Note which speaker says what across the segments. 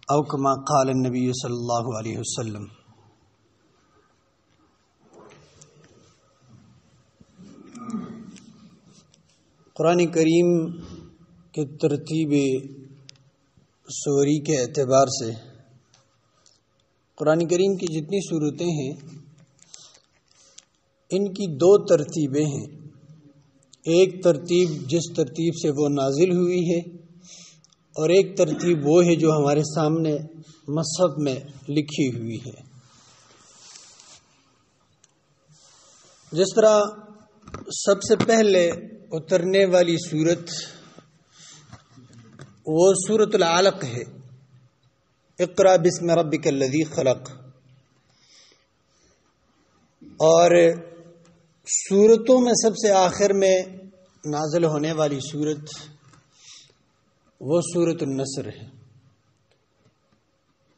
Speaker 1: او کما قال النبی صلی اللہ علیہ وسلم۔ قرآن کریم کے ترتیب سوری کے اعتبار سے قرآن کریم کی جتنی صورتیں ہیں ان کی دو ترتیبیں ہیں۔ ایک ترتیب جس ترتیب سے وہ نازل ہوئی ہے، اور ایک ترتیب وہ ہے جو ہمارے سامنے مصحف میں لکھی ہوئی ہے۔ جس طرح سب سے پہلے اترنے والی سورت وہ سورۃ العلق ہے، اقرأ بسم ربک الذی خلق، اور سورتوں میں سب سے آخر میں نازل ہونے والی سورت وہ سورۃ النصر ہے۔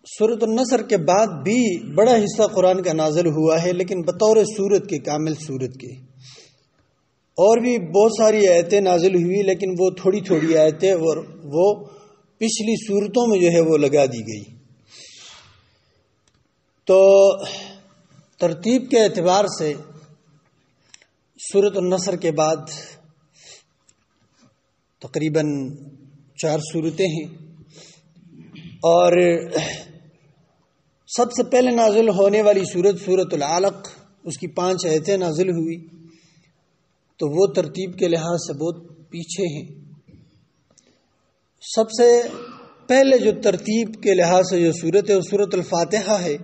Speaker 1: سورۃ النصر کے بعد بھی بڑا حصہ قرآن کا نازل ہوا ہے، لیکن بطور سورت کے، کامل سورت کے، اور بھی بہت ساری آیتیں نازل ہوئی، لیکن وہ تھوڑی تھوڑی آیتیں اور وہ پچھلی سورتوں میں جو ہے وہ لگا دی گئی۔ تو ترتیب کے اعتبار سے سورۃ النصر کے بعد تقریباً 4 سورتیں ہیں، اور سب سے پہلے نازل ہونے والی سورت سورۃ العلق، اس کی 5 آیتیں نازل ہوئی، تو وہ ترتیب کے لحاظ سے بہت پیچھے ہیں۔ سب سے پہلے جو ترتیب کے لحاظ سے جو سورت ہے وہ سورۃ الفاتحہ ہے،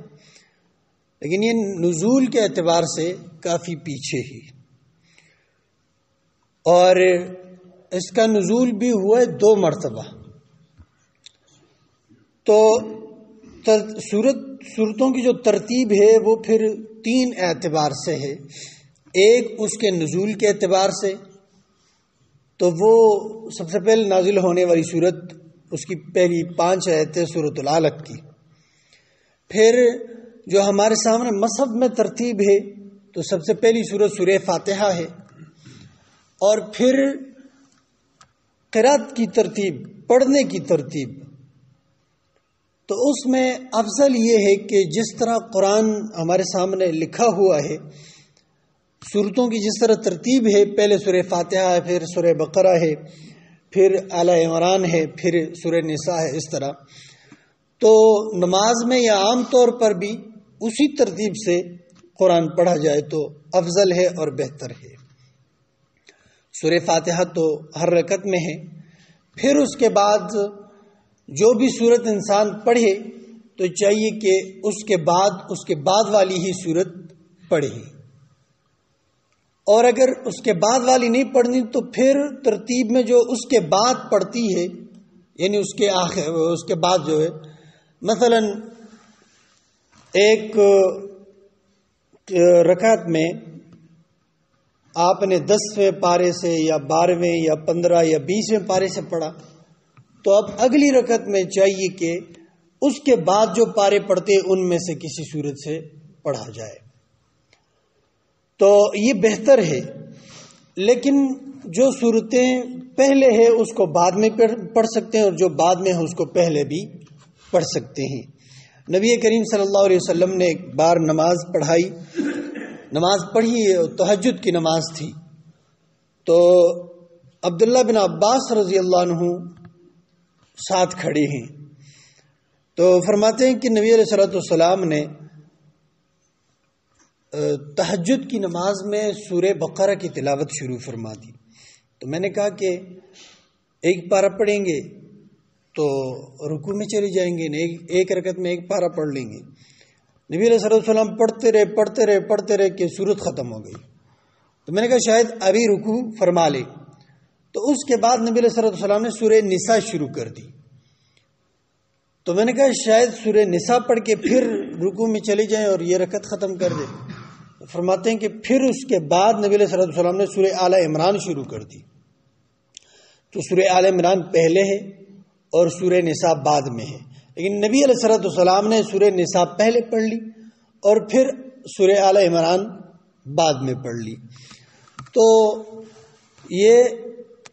Speaker 1: لیکن یہ نزول کے اعتبار سے کافی پیچھے ہی، اور اس کا نزول بھی ہوا ہے 2 مرتبہ۔ تو سورتوں کی جو ترتیب ہے وہ پھر 3 اعتبار سے ہے۔ ایک اس کے نزول کے اعتبار سے، تو وہ سب سے پہلے نازل ہونے والی سورت، اس کی پہلی 5 آیتیں سورۃ العلق کی۔ پھر جو ہمارے سامنے مصحف میں ترتیب ہے تو سب سے پہلی سورت سورہ فاتحہ ہے، اور پھر قرأت کی ترتیب، پڑھنے کی ترتیب، تو اس میں افضل یہ ہے کہ جس طرح قرآن ہمارے سامنے لکھا ہوا ہے، سورتوں کی جس طرح ترتیب ہے، پہلے سورہ فاتحہ ہے، پھر سورہ بقرہ ہے، پھر آل عمران ہے، پھر سورہ نساء ہے، اس طرح تو نماز میں یا عام طور پر بھی اسی ترتیب سے قرآن پڑھا جائے تو افضل ہے اور بہتر ہے۔ سورہ فاتحہ تو ہر رکعت میں ہے، پھر اس کے بعد جو بھی سورت انسان پڑھے تو چاہیے کہ اس کے بعد والی ہی سورت پڑھے، اور اگر اس کے بعد والی نہیں پڑھنی تو پھر ترتیب میں جو اس کے بعد پڑھتی ہے، یعنی اس کے بعد جو ہے، مثلا ایک رکعت میں آپ نے 10ویں پارے سے یا 12ویں یا 15 یا 20ویں پارے سے پڑھا، تو اب اگلی رکعت میں چاہیے کہ اس کے بعد جو پارے پڑھتے ان میں سے کسی سورت سے پڑھا جائے، تو یہ بہتر ہے۔ لیکن جو صورتیں پہلے ہے اس کو بعد میں پڑھ سکتے ہیں، اور جو بعد میں ہے اس کو پہلے بھی پڑھ سکتے ہیں۔ نبی کریم صلی اللہ علیہ وسلم نے ایک بار نماز پڑھی، تہجد کی نماز تھی، تو عبداللہ بن عباس رضی اللہ عنہ ساتھ کھڑے ہیں، تو فرماتے ہیں کہ نبی علیہ الصلوۃ والسلام نے تہجد کی نماز میں سورہ بقرہ کی تلاوت شروع فرما دی، تو میں نے کہا کہ ایک پارہ پڑھیں گے تو رکوع میں چلے جائیں گے، ایک رکعت میں ایک پارہ پڑھ لیں گے۔ نبی علیہ الصلوۃ والسلام پڑھتے رہے کہ سورت ختم ہو گئی، تو میں نے کہا شاید ابھی رکوع فرما لے، تو اس کے بعد نبی علیہ الصلوۃ والسلام نے سورہ نساء شروع کر دی، تو میں نے کہا شاید سورہ نساء پڑھ کے پھر رکوع میں چلے جائیں اور یہ رکعت ختم کر دیں۔ فرماتے ہیں کہ پھر اس کے بعد نبی علیہ الصلوۃ والسلام نے سورہ آل عمران شروع کر دی، تو سورہ آل عمران پہلے ہے اور سورہ نساء بعد میں ہے، لیکن نبی علیہ الصلوۃ والسلام نے سورہ نساء پہلے پڑھ لی اور پھر سورہ آل عمران بعد میں پڑھ لی۔ تو یہ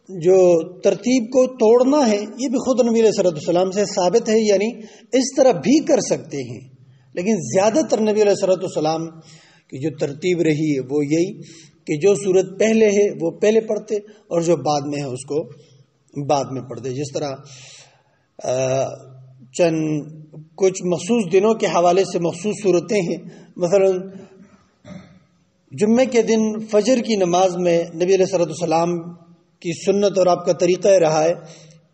Speaker 1: جو ترتیب کو توڑنا ہے یہ بھی خود نبی علیہ السلام سے ثابت ہے، یعنی اس طرح بھی کر سکتے ہیں، لیکن زیادہ تر نبی علیہ السلام کی جو ترتیب رہی ہے وہ یہی کہ جو صورت پہلے ہے وہ پہلے پڑھتے اور جو بعد میں ہے اس کو بعد میں پڑھتے. جس طرح چند کچھ مخصوص دنوں کے حوالے سے مخصوص صورتیں ہیں، مثلا جمعے کے دن فجر کی نماز میں نبی علیہ السلام کی سنت اور آپ کا طریقہ رہا ہے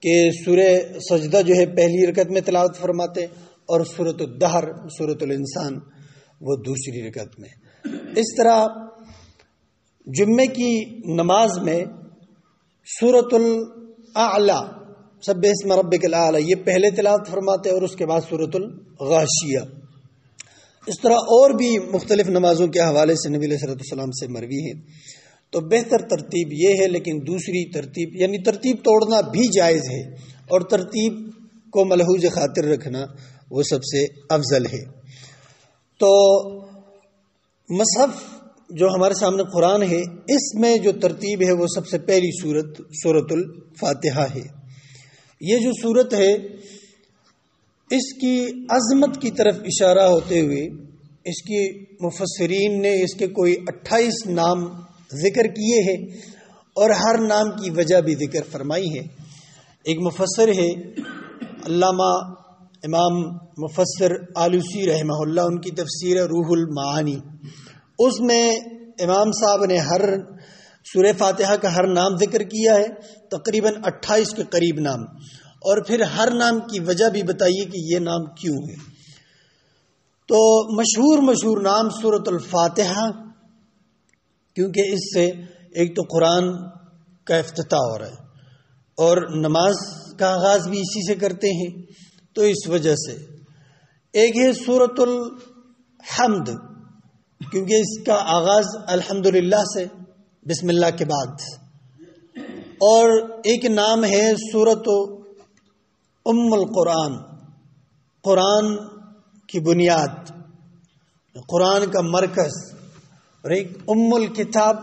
Speaker 1: کہ سورہ سجدہ جو ہے پہلی رکعت میں تلاوت فرماتے اور سورۃ الدہر، سورۃ الانسان وہ دوسری رکعت میں. اس طرح جمعے کی نماز میں سورۃ الاعلی، سبح اسم ربک الاعلی، یہ پہلے تلاوت فرماتے اور اس کے بعد سورۃ الغاشیہ. اس طرح اور بھی مختلف نمازوں کے حوالے سے نبی علیہ السلام سے مروی ہے. تو بہتر ترتیب یہ ہے، لیکن دوسری ترتیب یعنی ترتیب توڑنا بھی جائز ہے، اور ترتیب کو ملحوظ خاطر رکھنا وہ سب سے افضل ہے. تو مصحف جو ہمارے سامنے قرآن ہے، اس میں جو ترتیب ہے وہ سب سے پہلی سورت سورۃ الفاتحہ ہے. یہ جو سورت ہے اس کی عظمت کی طرف اشارہ ہوتے ہوئے اس کی مفسرین نے اس کے کوئی 28 نام ذکر کیے ہیں اور ہر نام کی وجہ بھی ذکر فرمائی ہے. ایک مفسر ہے علامہ امام مفسر آلوسی رحمہ اللہ، ان کی تفسیر ہے روح المعانی. اس میں امام صاحب نے ہر سورہ فاتحہ کا ہر نام ذکر کیا ہے، تقریباً 28 کے قریب نام، اور پھر ہر نام کی وجہ بھی بتائیے کہ یہ نام کیوں ہے. تو مشہور نام سورۃ الفاتحہ، کیونکہ اس سے ایک تو قرآن کا افتتاح ہو رہا ہے اور نماز کا آغاز بھی اسی سے کرتے ہیں، تو اس وجہ سے. ایک ہے سورۃ الحمد، کیونکہ اس کا آغاز الحمدللہ سے، بسم اللہ کے بعد. اور ایک نام ہے سورۃ ام القرآن، قرآن کی بنیاد، قرآن کا مرکز. اور ایک ام الکتاب،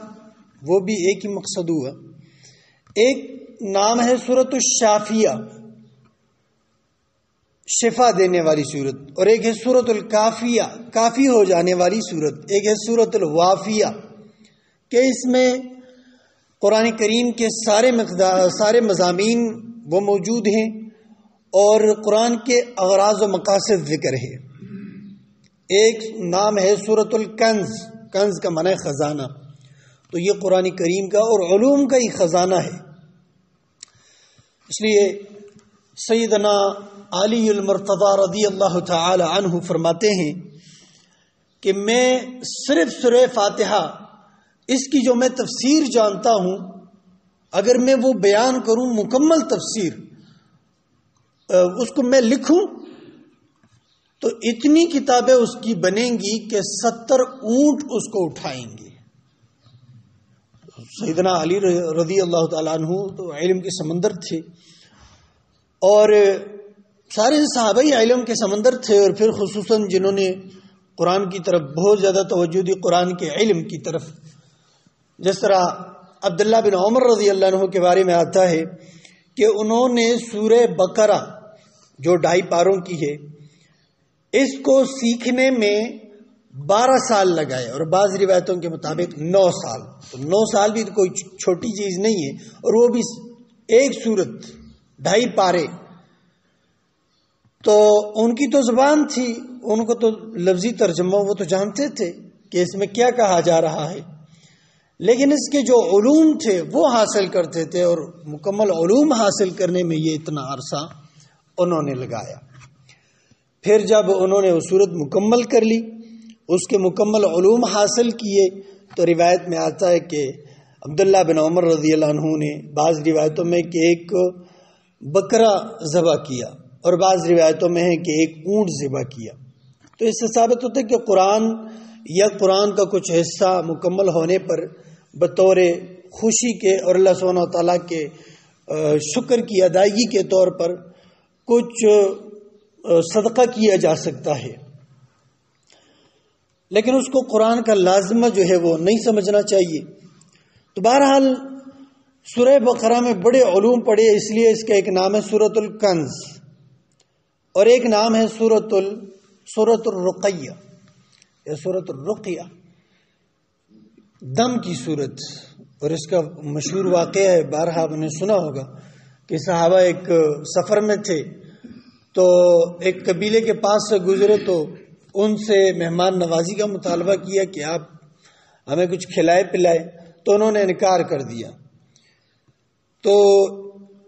Speaker 1: وہ بھی ایک ہی مقصد ہوا. ایک نام ہے سورۃ الشافیہ، شفا دینے والی صورت. اور ایک ہے سورۃ الکافیہ، کافی ہو جانے والی صورت. ایک ہے سورۃ الوافیہ کہ اس میں قرآن کریم کے سارے مضامین وہ موجود ہیں اور قرآن کے اغراض و مقاصد ذکر ہے. ایک نام ہے سورۃ الکنز، کنز کا معنی خزانہ، تو یہ قرآن کریم کا اور علوم کا ہی خزانہ ہے. اس لیے سیدنا علی المرتضی رضی اللہ تعالی عنہ فرماتے ہیں کہ میں صرف سورہ فاتحہ اس کی جو میں تفسیر جانتا ہوں، اگر میں وہ بیان کروں مکمل تفسیر، اس کو میں لکھوں تو اتنی کتابیں اس کی بنیں گی کہ 70 اونٹ اس کو اٹھائیں گے. سیدنا علی رضی اللہ تعالیٰ عنہ تو علم کے سمندر تھے، اور سارے صحابہ علم کے سمندر تھے، اور پھر خصوصاً جنہوں نے قرآن کی طرف بہت زیادہ توجہ دی، قرآن کے علم کی طرف. جس طرح عبداللہ بن عمر رضی اللہ عنہ کے بارے میں آتا ہے کہ انہوں نے سورہ بقرہ جو 2.5 پاروں کی ہے، اس کو سیکھنے میں 12 سال لگائے، اور بعض روایتوں کے مطابق 9 سال. تو 9 سال بھی کوئی چھوٹی چیز نہیں ہے، اور وہ بھی ایک سورت 2.5 پارے. تو ان کی تو زبان تھی، ان کو تو لفظی ترجمہ وہ تو جانتے تھے کہ اس میں کیا کہا جا رہا ہے، لیکن اس کے جو علوم تھے وہ حاصل کرتے تھے، اور مکمل علوم حاصل کرنے میں یہ اتنا عرصہ انہوں نے لگایا. پھر جب انہوں نے وہ سورت مکمل کر لی، اس کے مکمل علوم حاصل کیے، تو روایت میں آتا ہے کہ عبداللہ بن عمر رضی اللہ عنہ نے بعض روایتوں میں کہ ایک بکرا ذبح کیا، اور بعض روایتوں میں ہے کہ ایک اونٹ ذبح کیا. تو اس سے ثابت ہوتا ہے کہ قرآن یا قرآن کا کچھ حصہ مکمل ہونے پر بطور خوشی کے اور اللہ سبحانہ و تعالیٰ کے شکر کی ادائیگی کے طور پر کچھ صدقہ کیا جا سکتا ہے، لیکن اس کو قرآن کا لازمہ جو ہے وہ نہیں سمجھنا چاہیے. تو بہرحال سورہ بقرہ میں بڑے علوم پڑے، اس لیے اس کا ایک نام ہے سورۃ الکنز اور ایک نام ہے سورۃ الرقیہ یا سورۃ الرقیہ، دم کی صورت۔ اور اس کا مشہور واقعہ ہے، بارہا آپ نے سنا ہوگا کہ صحابہ ایک سفر میں تھے تو ایک قبیلے کے پاس سے گزرے تو ان سے مہمان نوازی کا مطالبہ کیا کہ آپ ہمیں کچھ کھلائے پلائے، تو انہوں نے انکار کر دیا۔ تو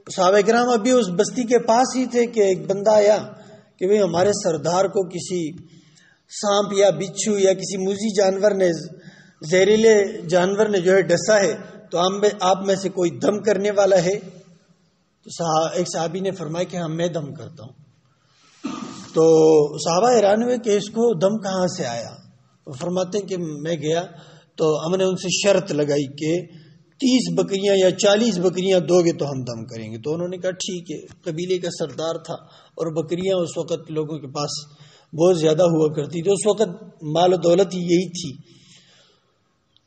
Speaker 1: صحابہ کرام ابھی اس بستی کے پاس ہی تھے کہ ایک بندہ آیا کہ بھئی ہمارے سردار کو کسی سانپ یا بچھو یا کسی موذی جانور نے، زہریلے جانور نے جو ہے ڈسا ہے، تو آپ میں سے کوئی دم کرنے والا ہے؟ تو ایک صحابی نے فرمایا کہ ہاں میں دم کرتا ہوں۔ تو صحابہ حیران ہوئے کہ اس کو دم کہاں سے آیا؟ وہ فرماتے ہیں کہ میں گیا تو ہم نے ان سے شرط لگائی کہ 30 بکریاں یا 40 بکریاں دو گے تو ہم دم کریں گے۔ تو انہوں نے کہا ٹھیک ہے۔ قبیلے کا سردار تھا اور بکریاں اس وقت لوگوں کے پاس بہت زیادہ ہوا کرتی تھی، اس وقت مال و دولت ہی یہی تھی۔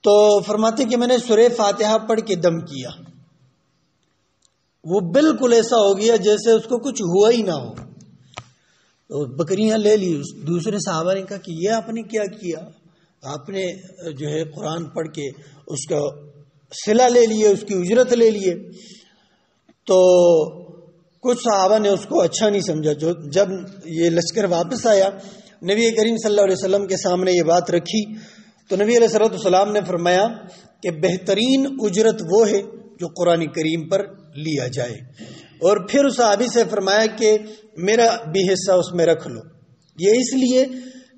Speaker 1: تو فرماتے کہ میں نے سورہ فاتحہ پڑھ کے دم کیا، وہ بالکل ایسا ہو گیا جیسے اس کو کچھ ہوا ہی نہ ہو۔ تو بکریاں لے لی۔ دوسرے صحابہ نے کہا کہ یہ آپ نے کیا کیا؟ آپ نے جو ہے قرآن پڑھ کے اس کا صلہ لے لیے، اس کی اجرت لے لیے۔ تو کچھ صحابہ نے اس کو اچھا نہیں سمجھا۔ جب یہ لشکر واپس آیا، نبی کریم صلی اللہ علیہ وسلم کے سامنے یہ بات رکھی تو نبی علیہ السلام نے فرمایا کہ بہترین اجرت وہ ہے جو قرآن کریم پر لیا جائے، اور پھر اس صحابی سے فرمایا کہ میرا بھی حصہ اس میں رکھ لو۔ یہ اس لیے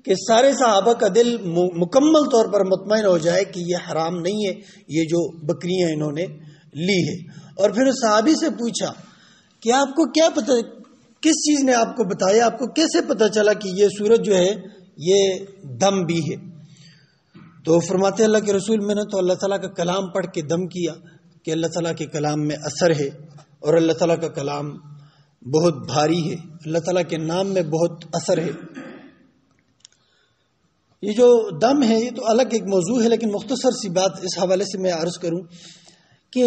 Speaker 1: کہ سارے صحابہ کا دل مکمل طور پر مطمئن ہو جائے کہ یہ حرام نہیں ہے، یہ جو بکریاں انہوں نے لی ہے۔ اور پھر اس صحابی سے پوچھا کہ آپ کو کیا پتہ، کس چیز نے آپ کو بتایا، آپ کو کیسے پتہ چلا کہ یہ سورت جو ہے یہ دم بھی ہے؟ تو فرماتے اللہ کے رسول میں نے تو اللہ تعالیٰ کا کلام پڑھ کے دم کیا کہ اللہ تعالیٰ کے کلام میں اثر ہے، اور اللہ تعالیٰ کا کلام بہت بھاری ہے، اللہ تعالیٰ کے نام میں بہت اثر ہے۔ یہ جو دم ہے یہ تو الگ ایک موضوع ہے، لیکن مختصر سی بات اس حوالے سے میں عرض کروں کہ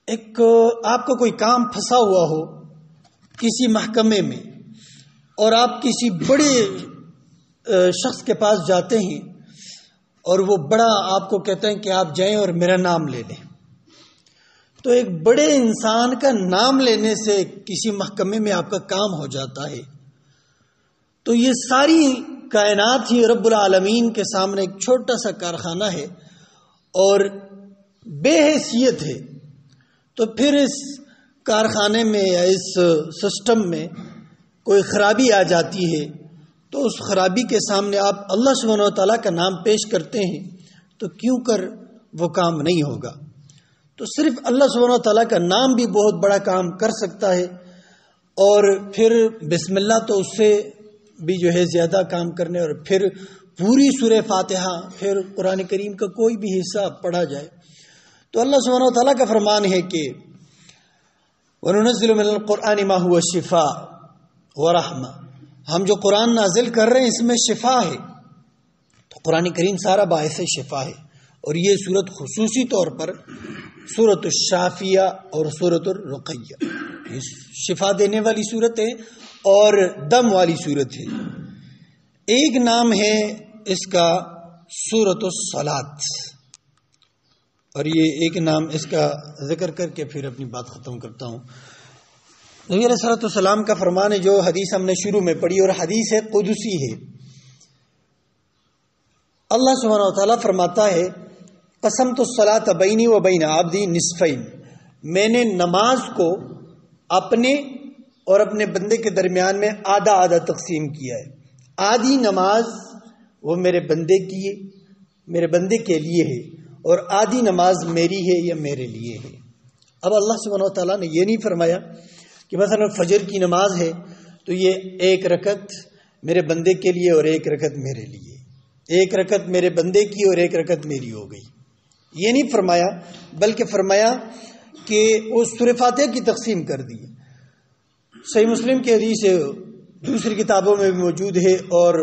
Speaker 1: ایک آپ کا کوئی کام پھنسا ہوا ہو کسی محکمے میں، اور آپ کسی بڑے شخص کے پاس جاتے ہیں اور وہ بڑا آپ کو کہتے ہیں کہ آپ جائیں اور میرا نام لے لیں۔ تو ایک بڑے انسان کا نام لینے سے کسی محکمے میں آپ کا کام ہو جاتا ہے۔ تو یہ ساری کائنات ہی رب العالمین کے سامنے ایک چھوٹا سا کارخانہ ہے اور بے حیثیت ہے۔ تو پھر اس کارخانے میں یا اس سسٹم میں کوئی خرابی آ جاتی ہے تو اس خرابی کے سامنے آپ اللہ سبحانہ و تعالیٰ کا نام پیش کرتے ہیں تو کیوں کر وہ کام نہیں ہوگا؟ تو صرف اللہ سبحانہ و تعالیٰ کا نام بھی بہت بڑا کام کر سکتا ہے، اور پھر بسم اللہ تو اس سے بھی جو ہے زیادہ کام کرنے، اور پھر پوری سورہ فاتحہ، پھر قرآن کریم کا کوئی بھی حصہ پڑھا جائے تو اللہ سبحانہ و تعالیٰ کا فرمان ہے کہ وَنُنَزِّلُ مِنَ الْقُرْآنِ مَا هُوَ شِفَاءٌ وَرَحْمَةٌ، ہم جو قرآن نازل کر رہے ہیں اس میں شفا ہے۔ تو قرآن کریم سارا باعث شفا ہے، اور یہ سورت خصوصی طور پر سورۃ الشافیہ اور سورۃ الرقیہ، یہ شفا دینے والی صورت ہے اور دم والی صورت ہے۔ ایک نام ہے اس کا سورۃ الصلاۃ، اور یہ ایک نام اس کا ذکر کر کے پھر اپنی بات ختم کرتا ہوں۔ نبی علیہ السلام کا فرمان ہے، جو حدیث ہم نے شروع میں پڑھی، اور حدیث ہے قدسی ہے۔ اللہ سبحانہ و تعالیٰ فرماتا ہے قسمت الصلاۃ بینی و بین عبدی نصفین، میں نے نماز کو اپنے اور اپنے بندے کے درمیان میں آدھا آدھا تقسیم کیا ہے۔ آدھی نماز وہ میرے بندے کی ہے، میرے بندے کے لیے ہے، اور آدھی نماز میری ہے یا میرے لیے ہے۔ اب اللہ سبحانہ و تعالیٰ نے یہ نہیں فرمایا کہ مثلا فجر کی نماز ہے تو یہ ایک رکعت میرے بندے کے لیے اور ایک رکعت میرے لیے، ایک رکعت میرے بندے کی اور ایک رکعت میری ہو گئی، یہ نہیں فرمایا، بلکہ فرمایا کہ وہ سورہ فاتحہ کی تقسیم کر دی۔ صحیح مسلم کی حدیث ہے، دوسری کتابوں میں بھی موجود ہے، اور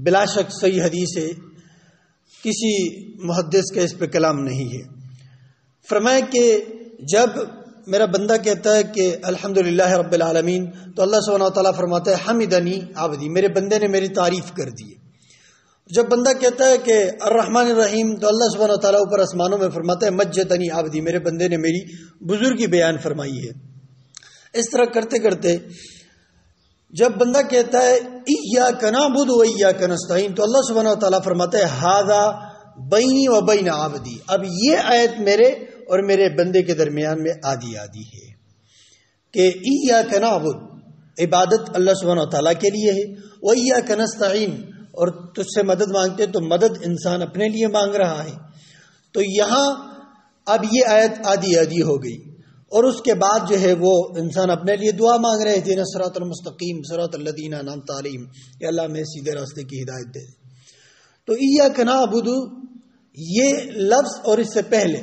Speaker 1: بلا شک صحیح حدیث ہے، کسی محدث کا اس پہ کلام نہیں ہے۔ فرمایا کہ جب میرا بندہ کہتا ہے کہ الحمدللہ رب العالمین، تو اللہ سبحانہ و تعالیٰ فرماتا ہے حمدنی عبدی، میرے بندے نے میری تعریف کر دی ہے۔ جب بندہ کہتا ہے کہ الرحمن الرحیم، تو اللہ سبحانہ و تعالیٰ اوپر آسمانوں میں فرماتا ہے مجدنی عبدی، میرے بندے نے میری بزرگی بیان فرمائی ہے۔ اس طرح کرتے کرتے جب بندہ کہتا ہے ایاک نعبد و ایاک نستعین، تو اللہ سبحانہ و تعالیٰ فرماتا ہے ھذا بینی و بین عبدی، اب یہ آیت میرے اور میرے بندے کے درمیان میں آدھی آدھی ہے کہ ایاک نعبد، عبادت اللہ سبحانہ و تعالیٰ کے لیے ہے، و ایاک نستعین، اور تجھ سے مدد مانگتے تو مدد انسان اپنے لیے مانگ رہا ہے۔ تو یہاں اب یہ آیت آدھی آدھی ہو گئی، اور اس کے بعد جو ہے وہ انسان اپنے لیے دعا مانگ رہے تھے، صراط المستقیم صراط الذین انعمت علیہم، کہ اللہ میں سیدھے راستے کی ہدایت دے۔ تو ایاک نعبد یہ لفظ اور اس سے پہلے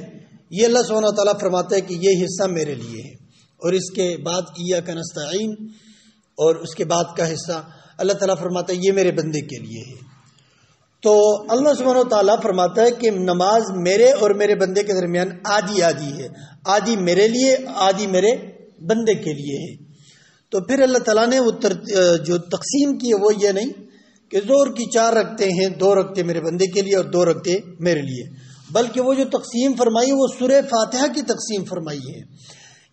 Speaker 1: یہ اللہ سبحانہ تعالیٰ فرماتا ہے کہ یہ حصہ میرے لیے ہے، اور اس کے بعد ایاک نستعین اور اس کے بعد کا حصہ اللہ تعالیٰ فرماتا ہے یہ میرے بندے کے لیے ہے۔ تو اللہ سبحانہ تعالیٰ فرماتا ہے کہ نماز میرے اور میرے بندے کے درمیان آدھی آدھی ہے، آدھی میرے لیے آدھی میرے بندے کے لیے ہے۔ تو پھر اللہ تعالیٰ نے وہ جو تقسیم کی ہے وہ یہ نہیں کہ زور کی 4 رکعتیں ہیں، 2 رکعتیں میرے بندے کے لیے اور 2 رکعتیں میرے لیے، بلکہ وہ جو تقسیم فرمائی وہ سورہ فاتحہ کی تقسیم فرمائی ہے،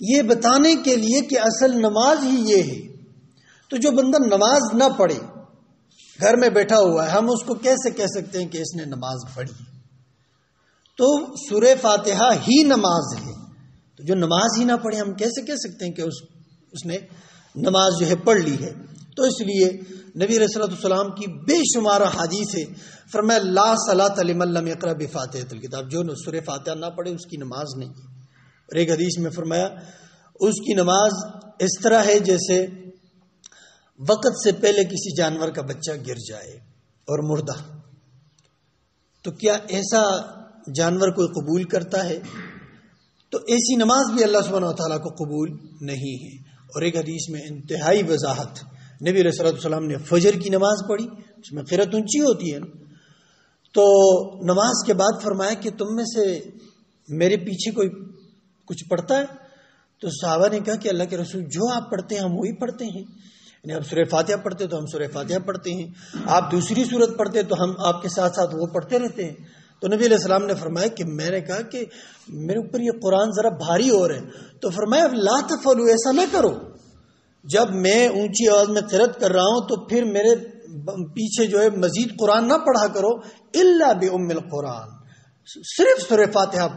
Speaker 1: یہ بتانے کے لیے کہ اصل نماز ہی یہ ہے۔ تو جو بندہ نماز نہ پڑھے، گھر میں بیٹھا ہوا ہے، ہم اس کو کیسے کہہ سکتے ہیں کہ اس نے نماز پڑھی؟ تو سورہ فاتحہ ہی نماز ہے، تو جو نماز ہی نہ پڑھے ہم کیسے کہہ سکتے ہیں کہ اس نے نماز جو ہے پڑھ لی ہے؟ تو اس لیے نبی علیہ السلام کی بے شمار حدیث ہے، فرمایا لا صلاۃ لمن لم یقرأ بفاتحۃ الکتاب، جو سورہ فاتحہ نہ پڑھے اس کی نماز نہیں۔ اور ایک حدیث میں فرمایا اس کی نماز اس طرح ہے جیسے وقت سے پہلے کسی جانور کا بچہ گر جائے اور مردہ۔ تو کیا ایسا جانور کوئی قبول کرتا ہے؟ تو ایسی نماز بھی اللہ سبحانہ و تعالیٰ کو قبول نہیں ہے۔ اور ایک حدیث میں انتہائی وضاحت، نبی علیہ السلام نے فجر کی نماز پڑھی، اس میں قرأت اونچی ہوتی ہے، تو نماز کے بعد فرمایا کہ تم میں سے میرے پیچھے کوئی کچھ پڑھتا ہے؟ تو صحابہ نے کہا کہ اللہ کے رسول جو آپ پڑھتے ہیں ہم وہی پڑھتے ہیں، یعنی آپ سورہ فاتحہ پڑھتے تو ہم سورہ فاتحہ پڑھتے ہیں، آپ دوسری سورت پڑھتے تو ہم آپ کے ساتھ ساتھ وہ پڑھتے رہتے ہیں۔ تو نبی علیہ السلام نے فرمایا کہ میں نے کہا کہ میرے اوپر یہ قرآن ذرا بھاری ہو رہا ہے، تو فرمایا لا تفعلوا، ایسا نہ کرو، جب میں اونچی آواز میں قرأت کر رہا ہوں تو پھر میرے پیچھے جو ہے مزید قرآن نہ پڑھا کرو، الا بام القرآن، صرف سورہ فاتحہ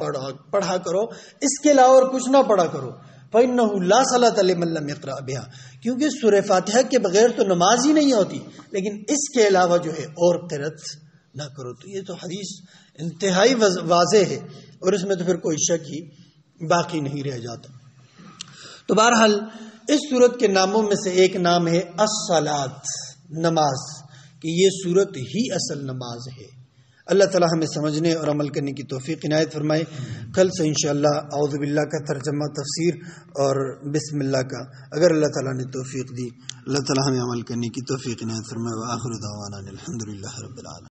Speaker 1: پڑھا کرو، اس کے علاوہ اور کچھ نہ پڑھا کرو۔ فإنه لا صلاة لمن لم يقرأ بها، کیونکہ سورہ فاتحہ کے بغیر تو نماز ہی نہیں ہوتی، لیکن اس کے علاوہ جو ہے اور قرأت نہ کرو۔ تو یہ تو حدیث انتہائی واضح ہے، اور اس میں تو پھر کوئی شک ہی باقی نہیں رہ جاتا۔ تو بہرحال اس سورت کے ناموں میں سے ایک نام ہے الصلاۃ، نماز، کہ یہ سورت ہی اصل نماز ہے۔ اللہ تعالیٰ ہمیں سمجھنے اور عمل کرنے کی توفیق عنایت فرمائے۔ کل سے انشاءاللہ اعوذ باللہ کا ترجمہ، تفسیر اور بسم اللہ کا، اگر اللہ تعالیٰ نے توفیق دی، اللہ تعالیٰ ہمیں عمل کرنے کی توفیق عنایت فرمائے۔ وآخر دعوانا الحمدللہ رب العالمین۔